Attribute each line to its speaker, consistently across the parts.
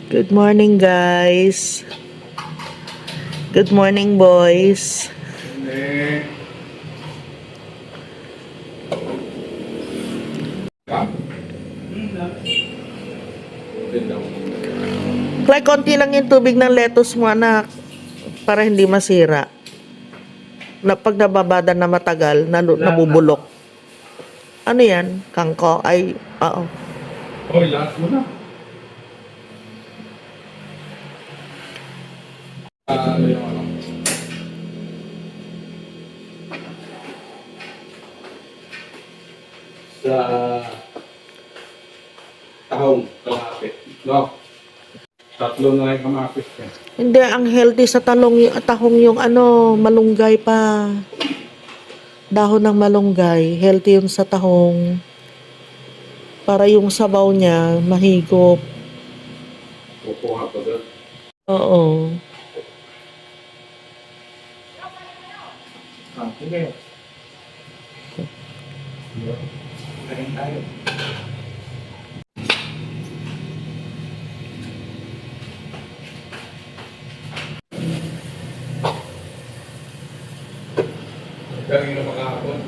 Speaker 1: Good morning, guys. Good morning, boys. Clay, konti lang yung tubig ng lettuce mo, anak. Para hindi masira. Pag nababada na matagal, nabubulok. Ano yan? Kangko? Ay, oo.
Speaker 2: Oh, lahat mo na. Ano yung ano? Sa tahong kalapit. No? Tatlo na yung kamapit ka.
Speaker 1: Hindi, ang healthy sa tahong yung malunggay pa. Dahon ng malunggay. Healthy yun sa tahong. Para yung sabaw niya, mahigop.
Speaker 2: Kukuha ko doon.
Speaker 1: Oo.
Speaker 2: Sige. Kain tayo. Galing na makahapon.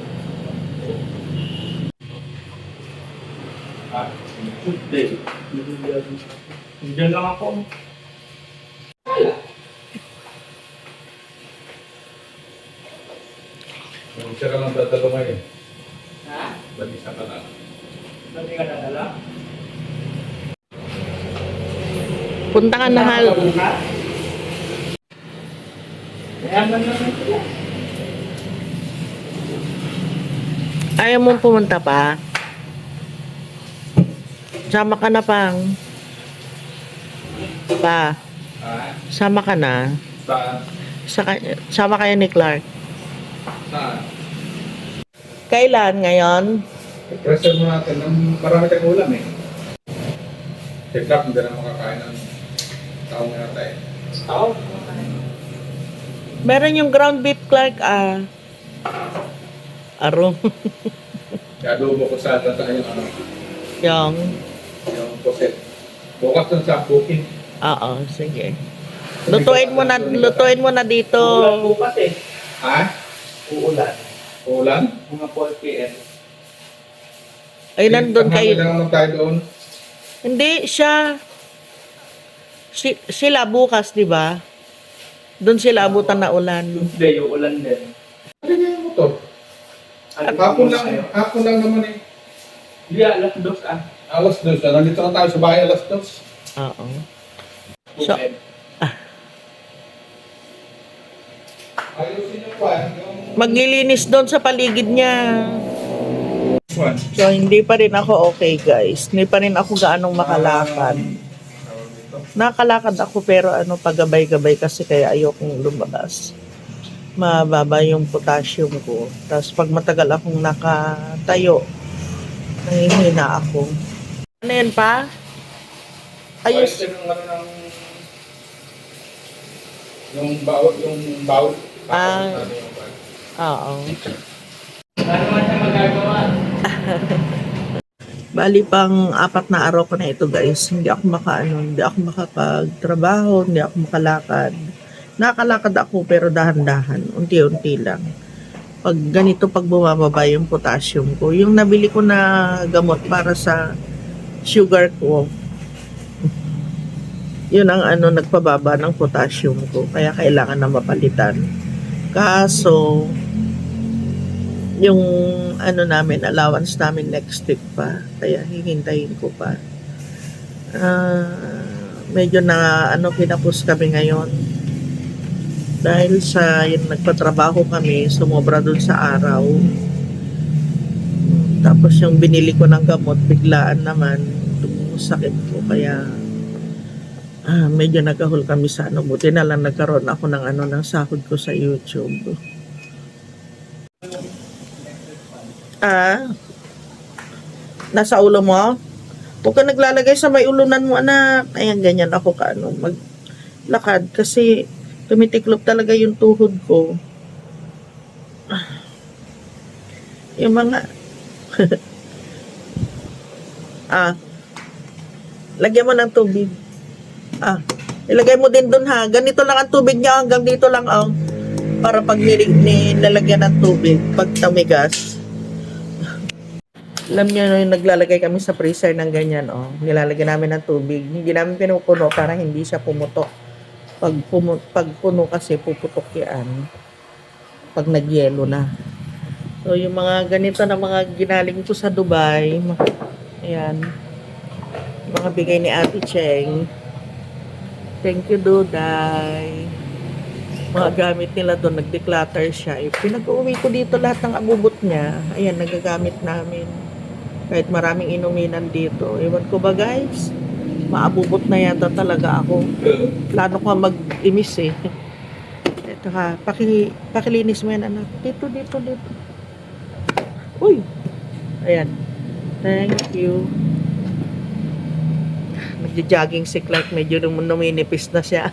Speaker 2: Hindi. Nandiyan lang ako. Mag-isa ka lang dadalo ngayon.
Speaker 3: Ha?
Speaker 2: Mag-isa ka lang.
Speaker 3: Dati ka dadala?
Speaker 1: Punta ka na hal.
Speaker 3: Mayaman naman sila.
Speaker 1: Ayaw mong pumunta pa? Sama ka na, Pang. Pa,
Speaker 2: Ha?
Speaker 1: sama ka na.
Speaker 2: Saan?
Speaker 1: Sama kayo ni Clark.
Speaker 2: Saan?
Speaker 1: Kailan ngayon?
Speaker 2: I-pressure mo natin ng marami tayong ulam eh. Si Clark, hindi na makakain ng taong natin.
Speaker 3: Oo.
Speaker 1: Meron yung ground beef, Clark, Aro.
Speaker 2: Kaya adobo ko sa tayo yung yung poset. Bukas dun sa booking.
Speaker 1: Oo, sige. Lutuin mo na dito.
Speaker 3: Uulan bukas eh.
Speaker 2: Ha?
Speaker 3: Uulan.
Speaker 2: Ulan?
Speaker 3: Mga 4 p.m.
Speaker 1: Ay, nandun kayo.
Speaker 2: Lang naman tayo doon.
Speaker 1: Hindi, sila bukas, di ba? Doon sila abutan na ulan.
Speaker 3: Tuesday, uulan din.
Speaker 2: Ano niya yung motor? Hapon lang naman eh.
Speaker 3: Hindi, alas 2 ah.
Speaker 2: Alas 2 na. Nandito na tayo sa bahay alas 2.
Speaker 1: Oo. So,
Speaker 3: Weekend.
Speaker 2: Ayusin yung kwan. Yung
Speaker 1: maglilinis doon sa paligid niya.
Speaker 2: kwan.
Speaker 1: So, hindi pa rin ako okay, guys. Hindi pa rin ako gaanong makalakad. Nakalakad ako pero pagabay-gabay kasi kaya ayokong lumabas. Mababa yung potassium ko. Tapos pag matagal akong nakatayo, nangihina ako. Ano yan pa? Ayos.
Speaker 2: Ayusin yung ano ng yung bawal.
Speaker 1: Ah. Oo.
Speaker 3: Ano man siya magagawa?
Speaker 1: Bali pang 4 na araw ko na ito, guys. Hindi ako makapagtrabaho, hindi ako makalakad. Nakakalakad ako pero dahan-dahan, unti-unti lang. Pag bumababa yung potassium ko, yung nabili ko na gamot para sa sugar ko, yun ang nagpababa ng potassium ko, kaya kailangan na mapalitan. Kaso, yung namin, allowance namin next week pa, kaya hihintayin ko pa. Medyo na pinapos kami ngayon. Dahil sa yung nagpatrabaho kami, sumobra dun sa araw. Tapos yung binili ko ng gamot, biglaan naman, sakit ko. Kaya medyo nagahol kami sa buti na lang nagkaroon ako ng ng sahod ko sa YouTube. Nasa ulo mo? Huwag ka naglalagay sa may ulunan mo, anak. Ayan, ganyan ako maglakad kasi tumitiklop talaga yung tuhod ko. Yung mga lagyan mo ng tubig. Ilagay mo din dun ha. Ganito lang ang tubig niya, hanggang dito lang ang para pag nilalagyan ng tubig, pag tumigas. Alam niyo, yung naglalagay kami sa freezer ng ganyan, nilalagyan namin ng tubig. Hindi namin pinupuno para hindi siya pumutok. Pag puno kasi, puputok yan. Pag nagyelo na. So, yung mga ganito na mga ginaling ko sa Dubai, ayan, mga bigay ni Ate Cheng. Thank you, Duday. Mga gamit nila doon, nag-declutter siya. Pinag-uwi ko dito lahat ng abubot niya. Ayan, nagagamit namin. Kahit maraming inuminan dito. Ewan ko ba guys? Maabubot na yata talaga ako. Plano ko mag-imis eh. Ito ha, pakilinis mo yan anak. Dito. Uy! Ayan. Thank you. Nagja-jogging si Clark. Medyo numinipis na siya.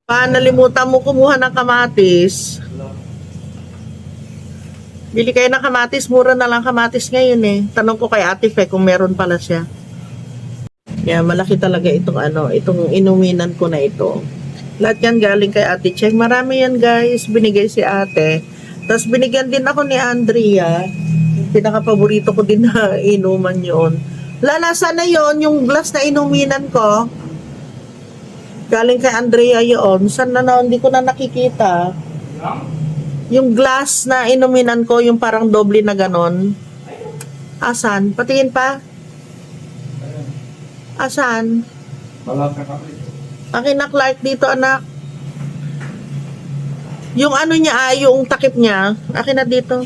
Speaker 1: Nalimutan mo kumuha ng kamatis. Bili kayo ng kamatis, mura na lang kamatis ngayon eh. Tanong ko kay Ate Fe kung meron pala siya. Kaya malaki talaga itong inuminan ko na ito. Lahat yan galing kay Ate Cheng. Marami yan guys, binigay si Ate. Tapos binigyan din ako ni Andrea. Pinaka-paborito ko din na inuman yon. Nasa na yon yung glass na inuminan ko. Galing kay Andrea yun. Saan na hindi ko na nakikita. Yung glass na inuminan ko, yung parang doble na ganon. Asan? Patingin pa? Asan?
Speaker 2: Wala ka kami.
Speaker 1: Akin na Clark dito anak. Yung niya, yung takip niya. Akin na dito.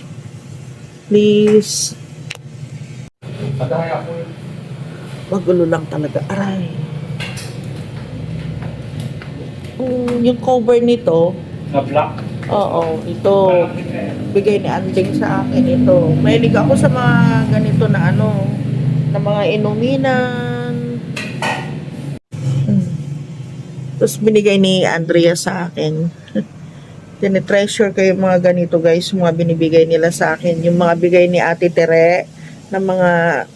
Speaker 1: Please.
Speaker 2: Padaya ko yun.
Speaker 1: Magulo lang talaga. Aray. Yung cover nito,
Speaker 3: Na black.
Speaker 1: oo, ito, bigay ni Anding sa akin ito. Mahilig ako sa mga ganito na na mga inuminan. Tapos binigay ni Andrea sa akin. Tinitreasure ko yung mga ganito guys, mga binibigay nila sa akin. Yung mga bigay ni Ate Tere, na mga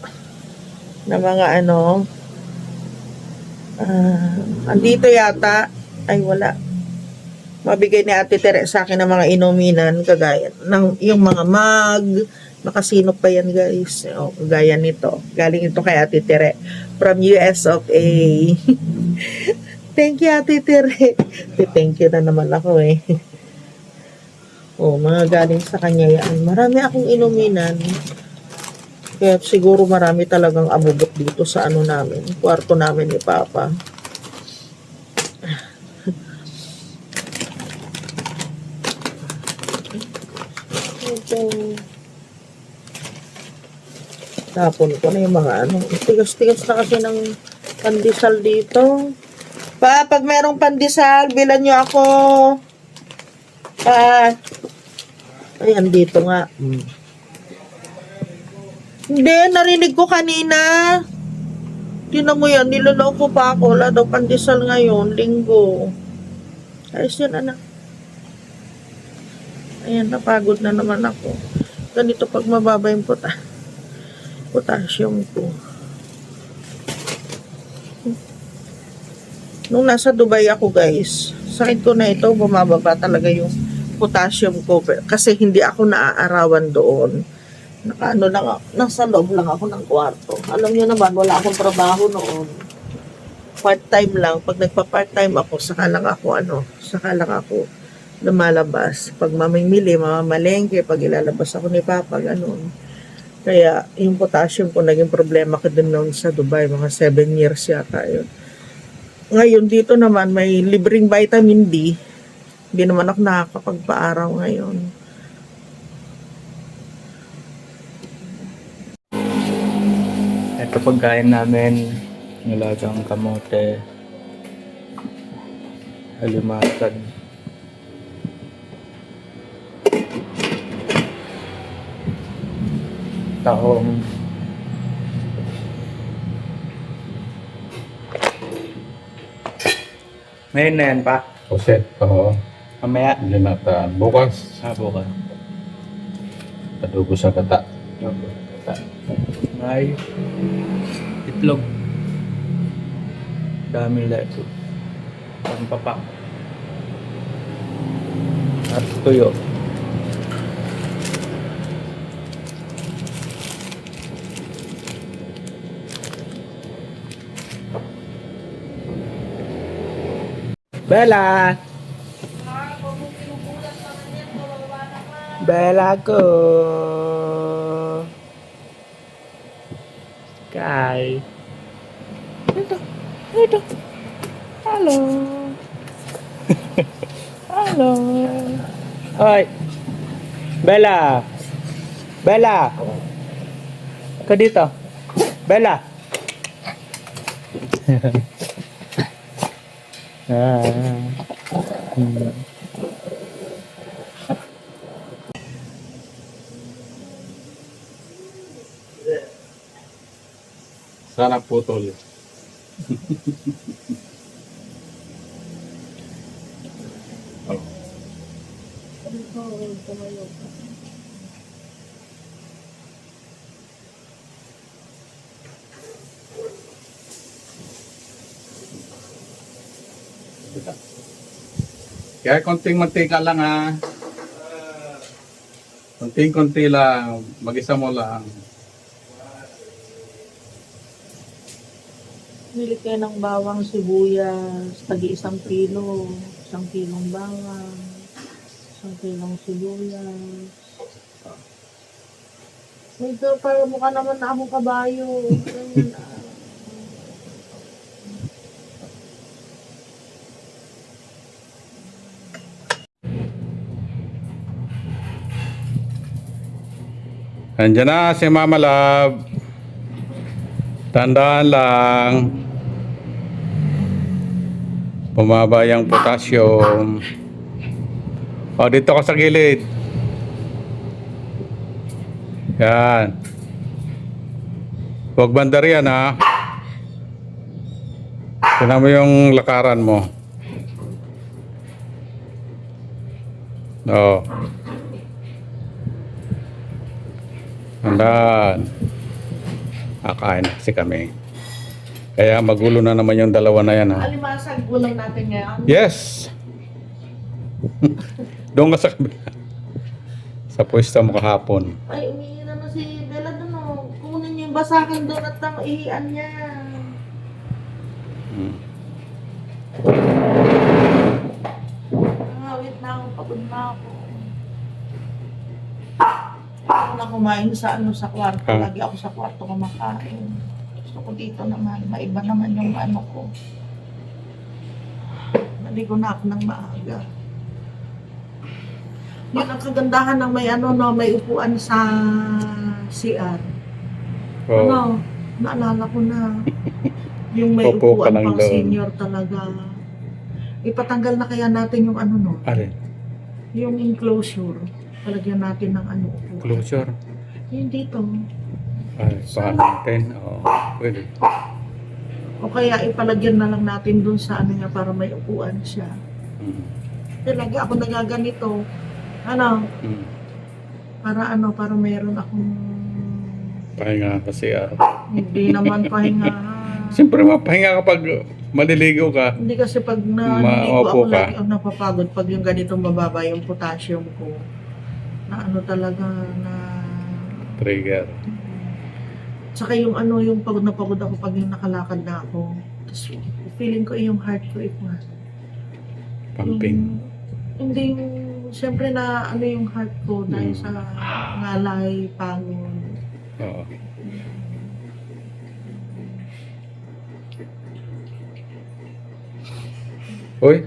Speaker 1: andito yata, ay wala. Mabigay ni Ate Tere sa akin ng mga inuminan, kagaya ng yung mga mug, nakasinop pa yan guys. Kagaya nito. Galing ito kay Ate Tere from US of A. Thank you Ate Tere. Thank you na naman ako eh. Mga galing sa kanya yan. Marami akong inuminan. Kaya siguro marami talagang abubot dito sa namin, kwarto namin ni Papa. Tapon ko na yung mga tigas-tigas na kasi ng pandesal dito. Pag merong pandesal, bilan nyo ako. Ayan, dito nga. Hindi, narinig ko kanina. Tinan mo yan, niloloko pa ako. Wala daw pandesal ngayon, linggo. Ayos yan, anak. Ayan, napagod na naman ako. Ganito pag mababa yung potassium ko. Nung nasa Dubai ako guys, sakit ko na ito, bumababa talaga yung potassium ko. Kasi hindi ako naaarawan doon. Lang ako, nasa loob lang ako ng kwarto. Alam niyo naman, wala akong trabaho noon. Part-time lang. Pag nagpa-part-time ako, saka lang ako lumalabas. Pag mamimili, mamamalengke, pag ilalabas ako ni Papa, ganun. Kaya, yung potassium ko, naging problema ko din noon sa Dubai. Mga 7 years yata yun. Ngayon, dito naman, may libreng vitamin D. Hindi naman ako nakakapagpa-araw ngayon.
Speaker 3: Ito pagkain namin. Nilagang kamote. Alimatag. Tahong. Ngayon na yan pa.
Speaker 2: Puset, oo.
Speaker 3: Mamaya.
Speaker 2: Linatan. Bukas.
Speaker 3: Bukas.
Speaker 2: Padugo sa kata.
Speaker 3: May itlog. Camila ito. Pampapak. At tuyo. Bella! Bella ko! Sky! Ito! Ito! Hello! Hello! Hoy! Bella! Bella! Ka dito! Bella! Hmm.
Speaker 2: Sana putol. Oh. Kaya konting mantika lang ha. Konting-konti lang. Mag-isa mo lang.
Speaker 1: Bili kayo ng bawang, sibuyas, tagi 1 kilo, 1 kilong bawang, 1 kilong sibuyas. Medyo parang mukha naman na akong kabayo. Ganyan,
Speaker 2: Andiyan na si Mama Love. Tandaan lang. Bumaba yung potassium. O, dito ka sa gilid. Yan. Huwag bandar yan ha. Tignan mo yung lakaran mo. O. Tandaan. Kakain na kasi kami. Kaya magulo na naman yung dalawa na yan ha.
Speaker 1: alimasag ulam natin ngayon.
Speaker 2: Yes! Doon ka sa kabila. Sa pwesto mo kahapon.
Speaker 1: Ay, umihi na si Bella doon o. Kunin niyo yung basakan doon at ang ihian niya. Wait na ako, pagod na ako. Ako na kumain sa kwarto. Lagi ako sa kwarto kumakain. Gusto ko dito naman. Maiba naman yung ano ko. Naligo na ako ng maaga. Yun ang kagandahan ng may upuan sa CR.
Speaker 2: Oh.
Speaker 1: Naalala ko na. Yung may
Speaker 2: Upo ka
Speaker 1: upuan
Speaker 2: lang
Speaker 1: pang
Speaker 2: doon.
Speaker 1: senior talaga. Ipatanggal na kaya natin yung
Speaker 2: Alin?
Speaker 1: yung enclosure. Palagyan natin ng upuan.
Speaker 2: Closure?
Speaker 1: Yung dito.
Speaker 2: Ay, baka natin. Oo, pwede.
Speaker 1: O kaya ipalagyan na lang natin dun sa niya para may upuan siya. Talaga ako nagaganito. Para mayroon akong
Speaker 2: Pahinga kasi
Speaker 1: hindi naman pahinga.
Speaker 2: siyempre mapahinga kapag maliligo ka.
Speaker 1: Hindi kasi pag naliligo
Speaker 2: Maupo
Speaker 1: ako
Speaker 2: ka.
Speaker 1: lagi ako napapagod pag yung ganitong mababa yung potassium ko. Na talaga na
Speaker 2: Trigger.
Speaker 1: saka yung yung pagod na pagod ako pag yung nakalakad na ako. Tapos feeling ko yung heart ko
Speaker 2: Pumping.
Speaker 1: Hindi yung siyempre na yung heart ko dahil sa ngalay, pagod.
Speaker 2: Oo. Uy,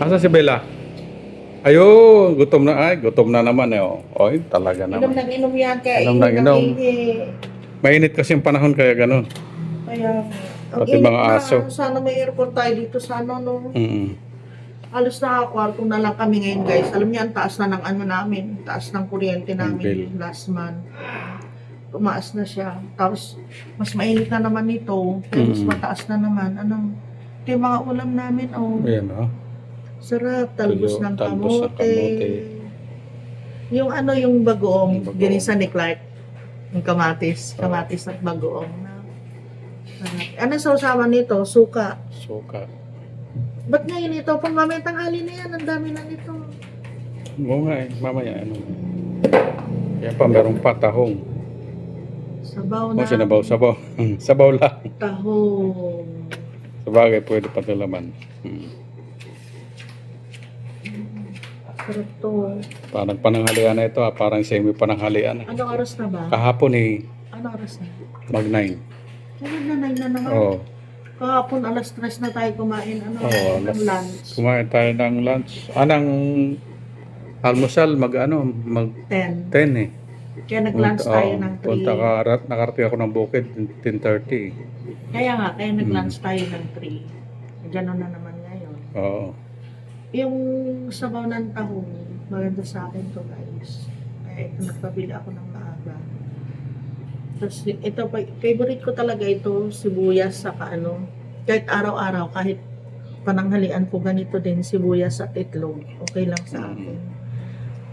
Speaker 2: asa si Bella? Ayun, gutom na. Ay, gutom na naman eh. Oy, talaga
Speaker 1: Inom
Speaker 2: naman.
Speaker 1: ng inom yan, kaya
Speaker 2: Inom
Speaker 1: inom
Speaker 2: ng
Speaker 1: ng
Speaker 2: inom.
Speaker 1: ihi.
Speaker 2: Mainit kasi yung panahon kaya ganun.
Speaker 1: Kaya, ang
Speaker 2: Pati
Speaker 1: init
Speaker 2: mga
Speaker 1: na,
Speaker 2: aso.
Speaker 1: sana may aircon tayo dito sana, no?
Speaker 2: Mm.
Speaker 1: Halos nakakwarto na lang kami ngayon, guys. Alam niyo, ang taas na ng namin, taas ng kuryente
Speaker 2: Ang bill.
Speaker 1: namin last month. Tumaas na siya. Tapos, mas mainit na naman ito. Kaya mas mataas na naman. Ito yung mga ulam namin,
Speaker 2: Ayan
Speaker 1: Sarap, talbos
Speaker 2: Tuyo,
Speaker 1: ng
Speaker 2: talbos ng
Speaker 1: kamote.
Speaker 2: kamote.
Speaker 1: Yung yung bagoong,
Speaker 2: Yung bagoong.
Speaker 1: ginisa ni Clark. Yung kamatis at bagoong. Ano sausawan nito? Suka.
Speaker 3: Suka.
Speaker 1: Ba't ngayon ito? Pang mamaya tanghali na yan. Ang dami na nito.
Speaker 3: Oo nga eh. Mamaya ano. Yan pa, meron pa tahong.
Speaker 1: Sabaw
Speaker 3: O,
Speaker 1: na
Speaker 3: sinabaw, sabaw. Sabaw lang.
Speaker 1: tahong.
Speaker 3: Sabagay, pwede pa ito laman.
Speaker 1: Sarap to.
Speaker 3: Parang pananghalian na ito ha. Parang semi-pananghalian.
Speaker 1: Anong oras na ba?
Speaker 3: Kahapon eh,
Speaker 1: Anong oras na?
Speaker 3: mag-9.
Speaker 1: Kaya nanay na naman.
Speaker 3: Oo.
Speaker 1: Kahapon alas 3 na tayo kumain. Ano?
Speaker 3: Oo,
Speaker 1: ng lunch.
Speaker 3: Kumain tayo ng lunch. Anang almusal, mag
Speaker 1: 10.
Speaker 3: 10 eh.
Speaker 1: Kaya nag-lunch tayo ng 3.
Speaker 3: Punta ka, nakarating ako ng Bukid, 10:30.
Speaker 1: Kaya nga, kaya nag-lunch tayo ng 3. Ganon na naman ngayon.
Speaker 3: Oo.
Speaker 1: Yung sabaw ng tahong, maganda sa akin to guys. Kaya ito, nagpabili ako ng maaga. Tapos ito, favorite ko talaga ito, sibuyas saka ano. Kahit araw-araw, kahit pananghalian ko ganito din, sibuyas at itlog. Okay lang sa akin.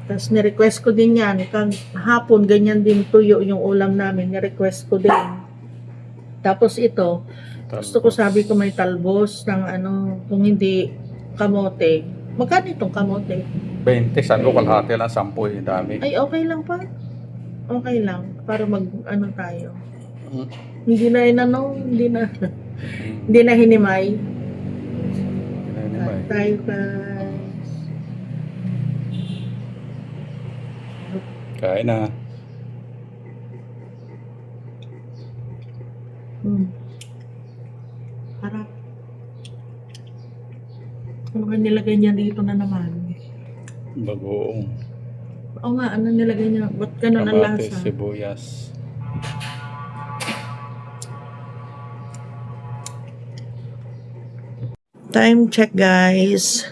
Speaker 1: Tapos nirequest ko din yan. Hapon, ganyan din tuyo yung ulam namin. Nirequest ko din. Tapos ito, gusto ko sabi ko may talbos ng ano, kung hindi kamote. Magkano itong kamote?
Speaker 3: 20, sabi ko kalahati lang, 10 yung dami.
Speaker 1: Ay, okay lang pa. Okay lang. Para mag, ano tayo.
Speaker 3: Mm.
Speaker 1: Hindi na inano, hindi na hinimay.
Speaker 3: Anyway.
Speaker 1: Tayo guys.
Speaker 3: Kain na.
Speaker 1: Harap. Ano ba nilagay niya dito na naman?
Speaker 3: Bagoong.
Speaker 1: Oo nga, ano nilagay niya? Ba't ganun ang
Speaker 3: Kamatis,
Speaker 1: lasa?
Speaker 3: sibuyas.
Speaker 1: Time check guys.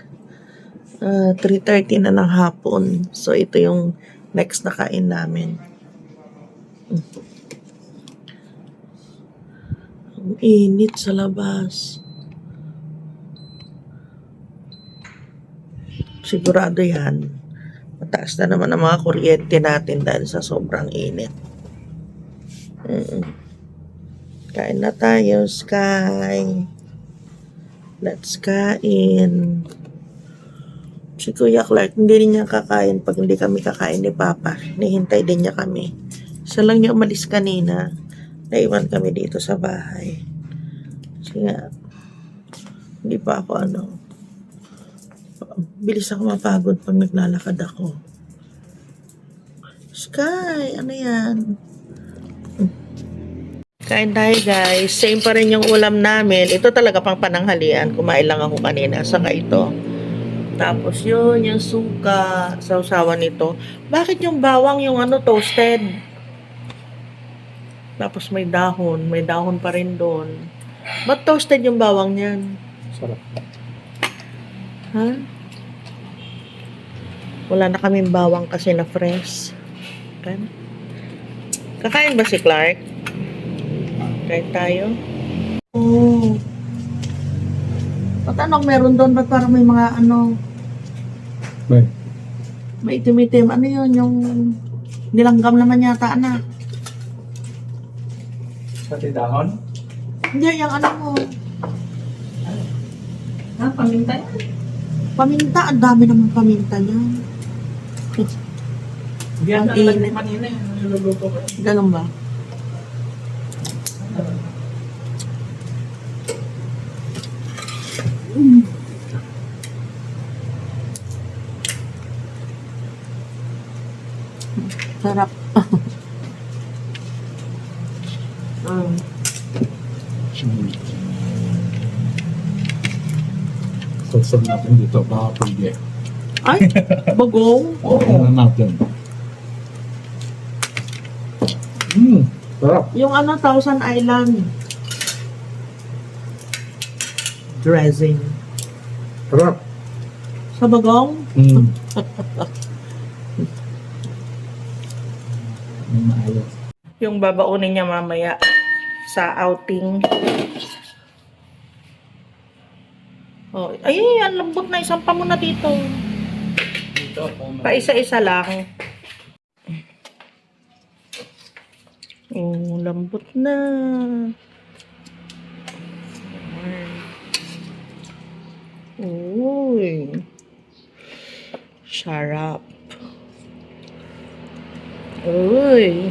Speaker 1: 3:30 na ng hapon. So ito yung next na kain namin. Ang init sa labas. Sigurado yan. Mataas na naman ang mga kuryente natin dahil sa sobrang init. Kain na tayo, Sky. Let's kain. Si Kuya Clark, hindi rin niya kakain pag hindi kami kakain ni Papa. Nihintay din niya kami. Isa lang niya umalis kanina. Naiwan kami dito sa bahay. Kasi nga, hindi pa ako ano. Bilis ako mapagod pag naglalakad ako. Sky, ano yan? Kain tayo guys. Same pa rin yung ulam namin. Ito talaga pang pananghalian. Kumain lang ako kanina. Saka ito. Tapos yun, yung suka. Sausawan nito. Bakit yung bawang yung ano toasted? Tapos may dahon. May dahon pa rin doon. Ba't toasted yung bawang niyan?
Speaker 3: Sarap.
Speaker 1: Ha? Wala na kaming bawang kasi na fresh. Kan? Kakain ba si Clark? Kain tayo? Oo. Ba't anong meron doon? Ba't parang may mga ano,
Speaker 3: May.
Speaker 1: may itim-itim. Ano yun? Yung nilanggam naman yata na.
Speaker 3: Pati dahon?
Speaker 1: Hindi, yung ano mo.
Speaker 4: Ha? Paminta yan?
Speaker 1: Paminta. Ang dami naman paminta niyan.
Speaker 4: Diyan
Speaker 1: Ang
Speaker 4: ang lagay
Speaker 1: init.
Speaker 4: kanina yung niluluto ko.
Speaker 1: Ganun ba? Sarap.
Speaker 2: Sasal natin dito, baka pwede.
Speaker 1: Ay, bagong.
Speaker 2: Tingnan natin. Sarap.
Speaker 1: Yung ano, Thousand Island. Dressing.
Speaker 2: Sarap.
Speaker 1: Sa bagong?
Speaker 2: Maayos.
Speaker 1: Yung babaunin niya mamaya sa outing. Oh, ay, ang lambot na. Isang pa muna dito.
Speaker 4: Dito,
Speaker 1: Pa isa-isa lang. Oh, lambot na. Sarap. Uy.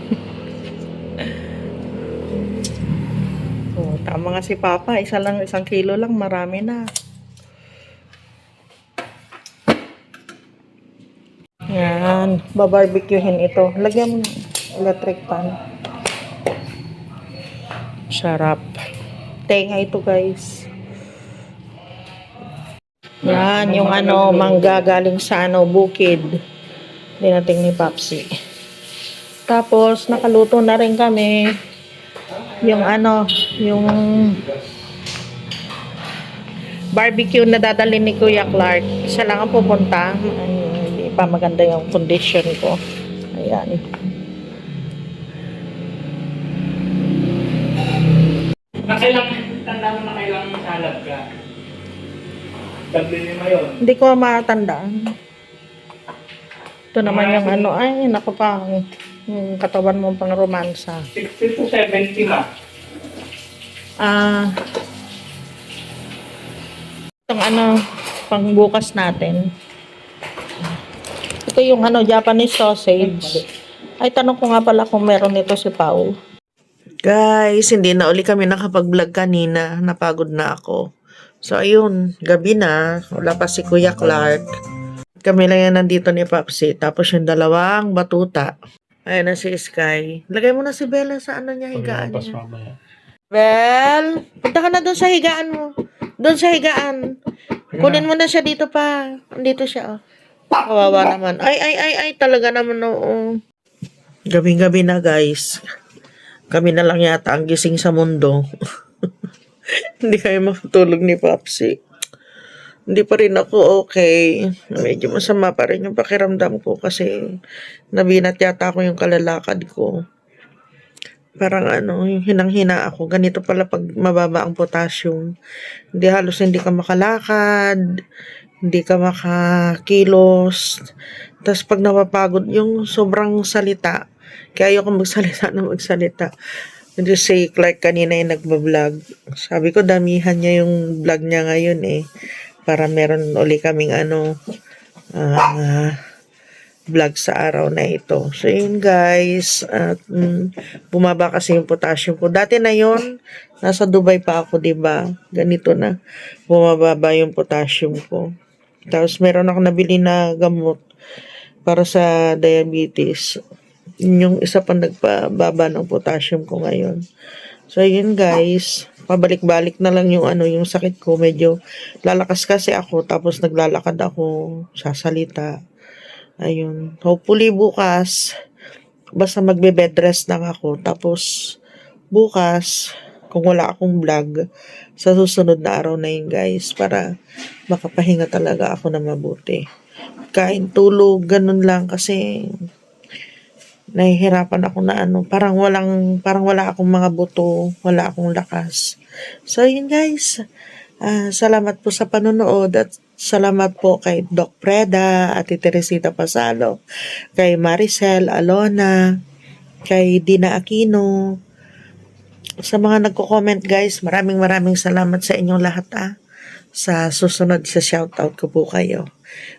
Speaker 1: Oh, tama nga si Papa. Isang kilo lang. Marami na. Yan. Babarbecuehin ito. Lagyan mo ng electric pan. Sarap. Tenga ito, guys. Yan. Yung ano, mangga galing sa ano, bukid. Dinating ni Papsi. Tapos, nakaluto na rin kami. Yung ano, yung barbecue na dadalhin ni Kuya Clark. Siya lang ang pupunta. Ay, hindi pa maganda yung condition ko. Ayan.
Speaker 3: Tanda mo na kailangan salad ka. Taglilima yun.
Speaker 1: Hindi ko matandaan. Ito naman yung ano, ay, naku pa, yung katawan mo pang romansa.
Speaker 3: 60 to 70 ba?
Speaker 1: Itong ano, pang bukas natin. Ito yung ano, Japanese sausage. Ay, tanong ko nga pala kung meron nito si Pao. Guys, hindi na uli kami nakapag-vlog kanina. Napagod na ako. So, ayun, gabi na. Wala pa si Kuya Clark. Kami lang yan nandito ni Papsi. Tapos yung dalawang batuta. Ayun na si Sky. Lagay mo na si Bella sa ano niya, higaan
Speaker 3: Paglampas
Speaker 1: niya.
Speaker 3: mamaya.
Speaker 1: Bell, punta ka na doon sa higaan mo. Doon sa higaan. Kunin mo na siya dito pa. Dito siya, oh. Kawawa naman. Ay, talaga naman, oo. Gabi-gabi na, guys. Kami na lang yata ang gising sa mundo. Hindi kayo makatulog ni Papsi. Hindi pa rin ako okay. Medyo masama pa rin yung pakiramdam ko kasi nabinat yata ako yung kalalakad ko. Parang ano, yung hinang-hina ako. Ganito pala pag mababa ang potassium. Hindi ka makalakad, hindi ka makakilos. Tapos pag napapagod, yung sobrang salita. Kaya ayoko magsalita. Just say, Clark kanina yung nagbablog. Sabi ko, damihan niya yung vlog niya ngayon eh. Para meron uli kaming ano, vlog sa araw na ito. So, yun guys. At bumaba kasi yung potassium ko. Dati na yun, nasa Dubai pa ako, diba? Ganito na. Bumababa yung potassium ko. Tapos, meron ako nabili na gamot para sa diabetes. Yung isa pa nagpababa ng potassium ko ngayon. So, yun guys. Pabalik-balik na lang yung ano, yung sakit ko. Medyo lalakas kasi ako. Tapos naglalakad ako. Sasalita. Ayun. Hopefully bukas. Basta magbe-bed rest lang ako. Tapos bukas, kung wala akong vlog, sa susunod na araw na yun guys. Para makapahinga talaga ako na mabuti. Kain, tulog, ganun lang kasi nahihirapan ako na ano, parang wala akong mga buto, wala akong lakas. So, yun guys. Salamat po sa panonood at salamat po kay Doc Preda, Ate Teresita Pasalo, kay Maricel Alona, kay Dina Aquino. Sa mga nagko-comment guys, maraming salamat sa inyong lahat Sa susunod sa shoutout ko po kayo.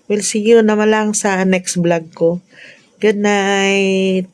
Speaker 1: We'll see you naman lang sa next vlog ko. Good night!